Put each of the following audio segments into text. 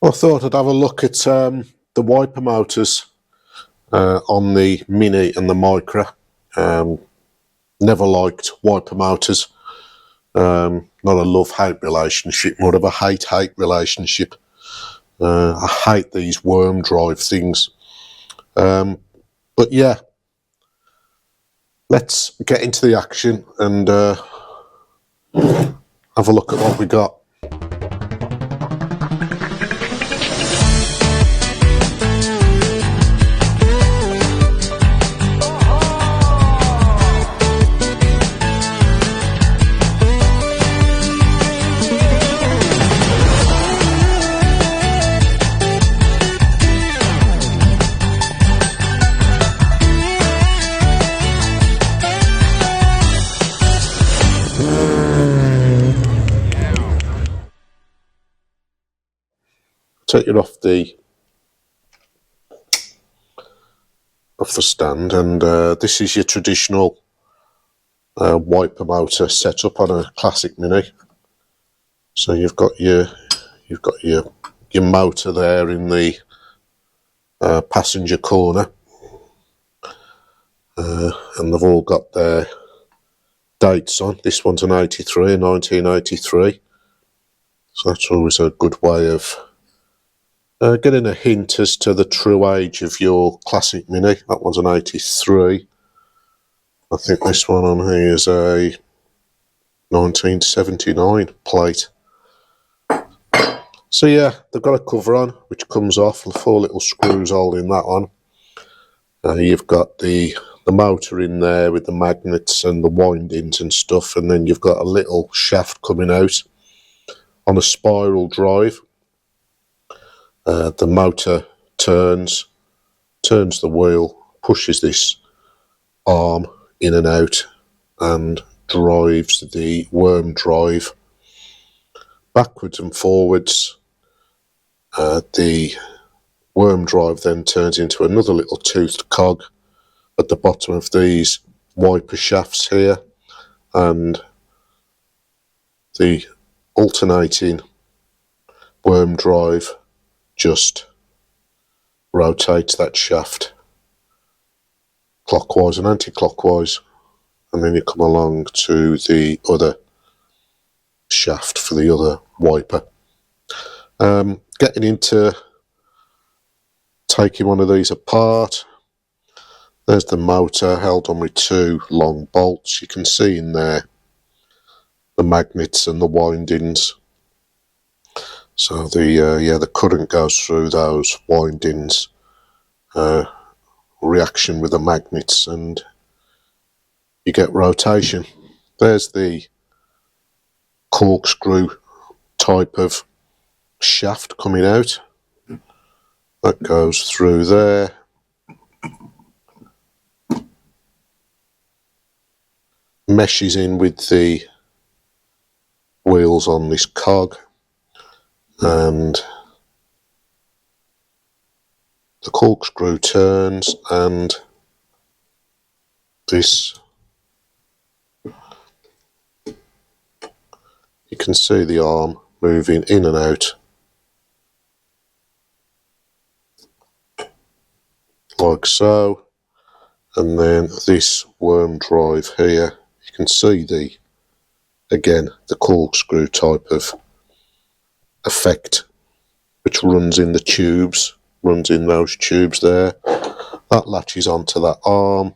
I thought I'd have a look at the wiper motors on the Mini and the Micra. Never liked wiper motors. Not a love-hate relationship, more of a hate-hate relationship. I hate these worm drive things. But yeah, let's get into the action and have a look at what we got. Take it off the stand, and this is your traditional wiper motor setup on a classic Mini. So you've got your motor there in the passenger corner, and they've all got their dates on. This one's an 1983, so that's always a good way of getting a hint as to the true age of your classic Mini. That one's an 83. I think this one on here is a 1979 plate. So yeah, they've got a cover on which comes off, 4 little screws holding that on. You've got the motor in there with the magnets and the windings and stuff, and then you've got a little shaft coming out on a spiral drive. The motor turns the wheel, pushes this arm in and out, and drives the worm drive backwards and forwards. The worm drive then turns into another little toothed cog at the bottom of these wiper shafts here, and the alternating worm drive just rotates that shaft clockwise and anti-clockwise, and then you come along to the other shaft for the other wiper. Getting into taking one of these apart, there's the motor held on with 2 long bolts. You can see in there the magnets and the windings. So the current goes through those windings, reaction with the magnets, and you get rotation. There's the corkscrew type of shaft coming out. That goes through there. Meshes in with the wheels on this cog, and the corkscrew turns, and this, you can see the arm moving in and out like so, and then this worm drive here, you can see the corkscrew type of effect which runs in the tubes, runs in those tubes there. That latches onto that arm,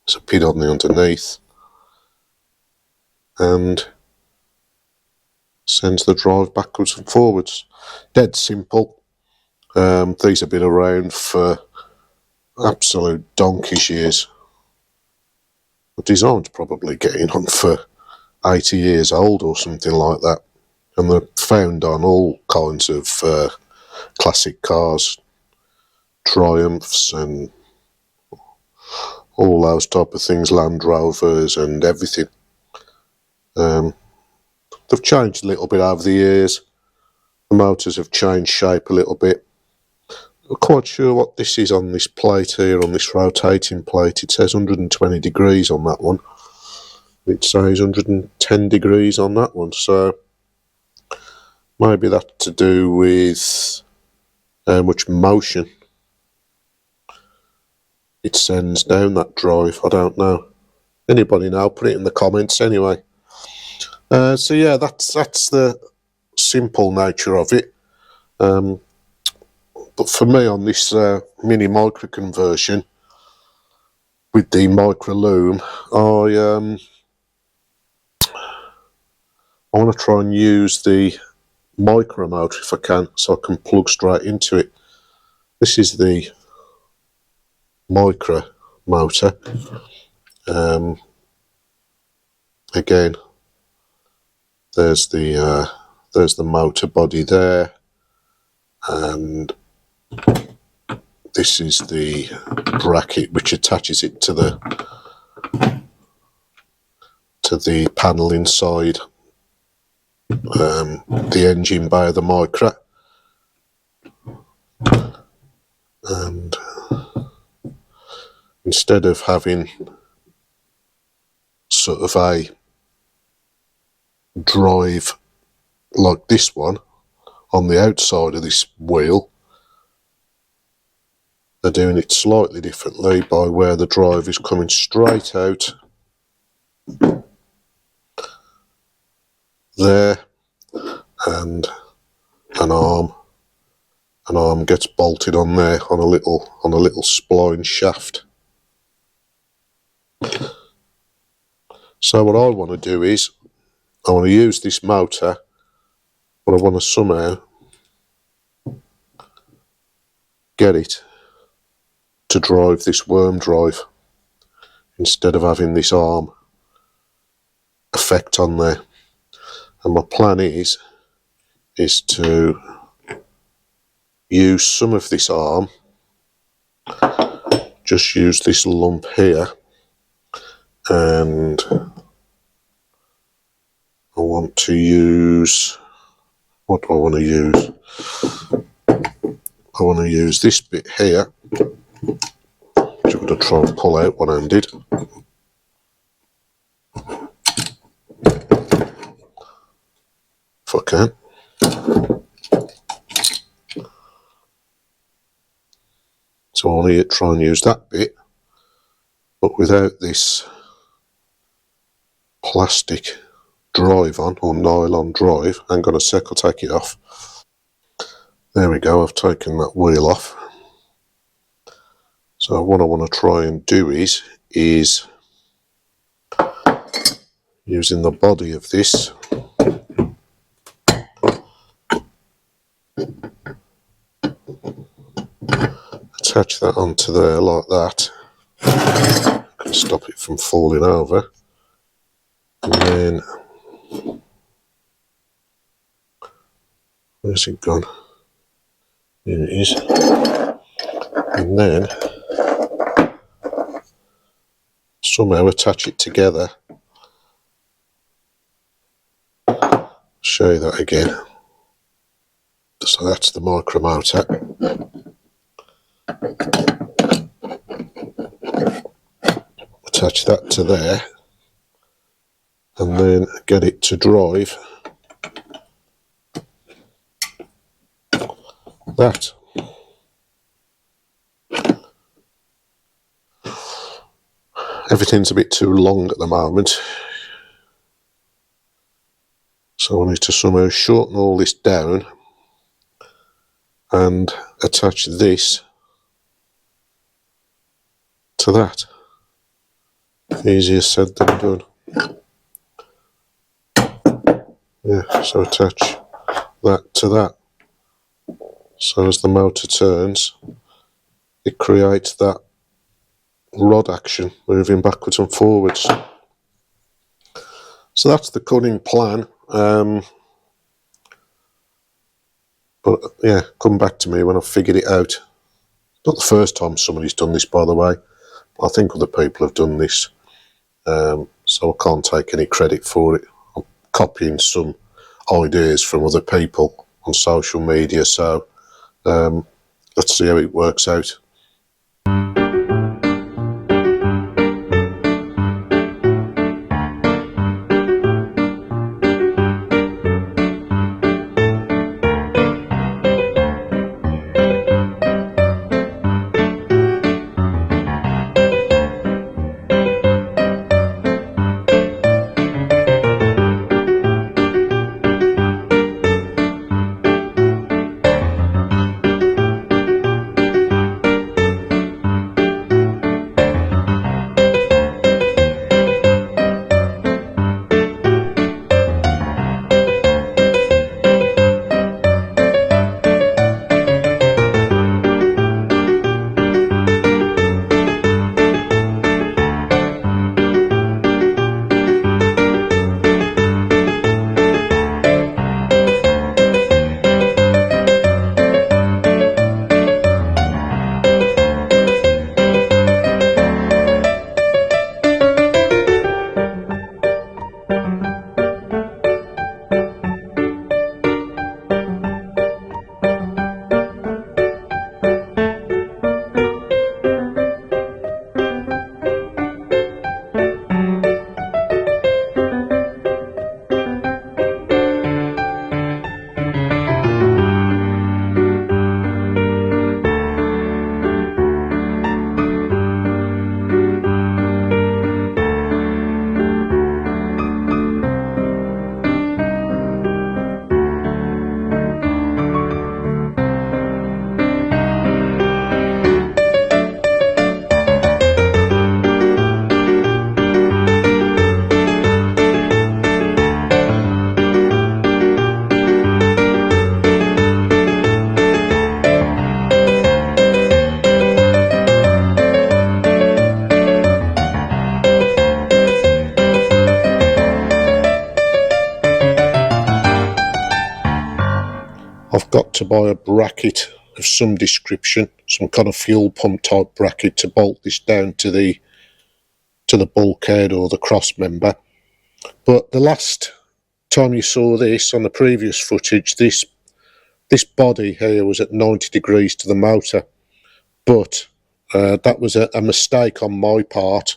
there's a pin on the underneath, and sends the drive backwards and forwards. Dead simple. These have been around for absolute donkey's years. The design's probably getting on for 80 years old or something like that, and they're found on all kinds of classic cars, Triumphs and all those type of things, Land Rovers and everything. They've changed a little bit over the years. The motors have changed shape a little bit. I'm not quite sure what this is on this plate here, on this rotating plate. It says 120 degrees on that one. It says 110 degrees on that one. So Maybe that's to do with how much motion it sends down that drive. I don't know. Anybody know? Put it in the comments anyway. So yeah, that's the simple nature of it. But for me on this mini Micra conversion with the Micra loom, I want to try and use the Micra motor if I can, so I can plug straight into it. This is the Micra motor. Again, there's the motor body there, and this is the bracket which attaches it to the panel inside the engine bay of the Micra. And instead of having sort of a drive like this one on the outside of this wheel, they're doing it slightly differently by where the drive is coming straight out there, and an arm gets bolted on there on a little spline shaft. So what I want to do is I want to use this motor, but I want to somehow get it to drive this worm drive instead of having this arm effect on there. And my plan is to use some of this arm, just use this lump here, and I want to use, what do I want to use? I want to use this bit here, which I'm going to try and pull out one-handed. If I can. So I want to try and use that bit, but without this plastic drive on, or nylon drive. Hang on a sec, I'll take it off. There we go, I've taken that wheel off. So what I want to try and do is using the body of this, attach that onto there like that. I can stop it from falling over. And then, where's it gone? Here it is. And then somehow attach it together. Show you that again. So that's the Micra motor. Attach that to there, and then get it to drive that. Everything's a bit too long at the moment, so I need to somehow shorten all this down and attach this to that. Easier said than done. Yeah, so attach that to that. So as the motor turns, it creates that rod action moving backwards and forwards. So that's the cunning plan. But yeah, come back to me when I've figured it out. Not the first time somebody's done this, by the way. I think other people have done this. So I can't take any credit for it. I'm copying some ideas from other people on social media, so let's see how it works out. I've got to buy a bracket of some description, some kind of fuel pump type bracket to bolt this down to the bulkhead or the cross member. But the last time you saw this on the previous footage, this body here was at 90 degrees to the motor, but that was a mistake on my part,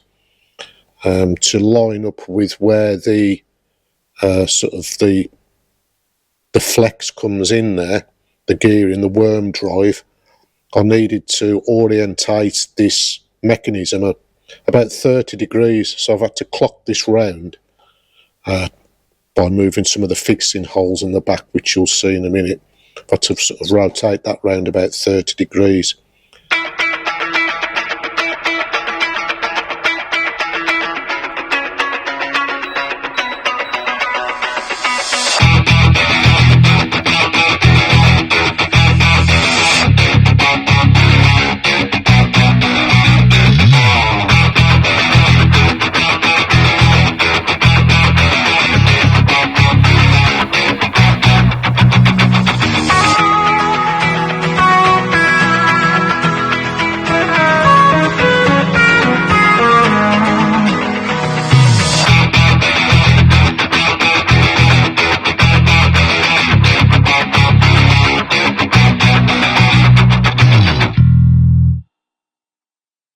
to line up with where the sort of the flex comes in there, the gear in the worm drive. I needed to orientate this mechanism about 30 degrees, so I've had to clock this round by moving some of the fixing holes in the back, which you'll see in a minute. I've had to sort of rotate that round about 30 degrees.